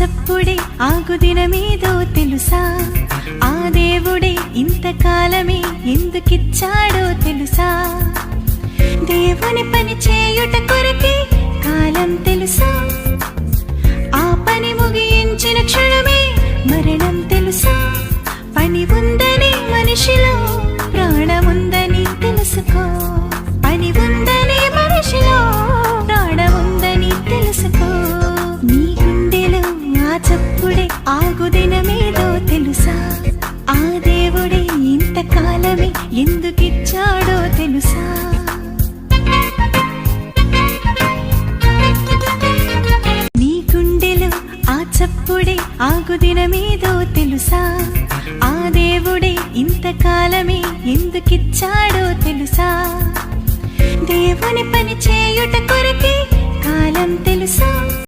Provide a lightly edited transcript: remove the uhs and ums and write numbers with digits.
చప్పుడే ఆగు దినమేదో తెలుసా? ఆ దేవుడే ఇంతకాలమే ఎందుకిచ్చాడో తెలుసా? దేవుని పని చేయుట కొరకే కాలం తెలుసా? ఆ పని ముగించిన క్షణమే మరణం తెలుసా? పని ఉందని మనిషిలో ప్రాణముందని తెలుసుకో. పని ఉందని మనిషిలో ప్రాణముందని తెలుసుకో. నీ గుండెలో ఆ చప్పుడే ఆగు దినమేదో తెలుసా? ఆ దేవుడే ఇంతకాలమే ఎందుకిచ్చాడో తెలుసా? నీ గుండెలో ఆ చప్పుడే ఆగు దినమేదో తెలుసా? ఆ దేవుడే ఇంతకాలమే ఎందుకిచ్చాడో తెలుసా? దేవుని పని చేయుట కొరకే కాలం తెలుసా?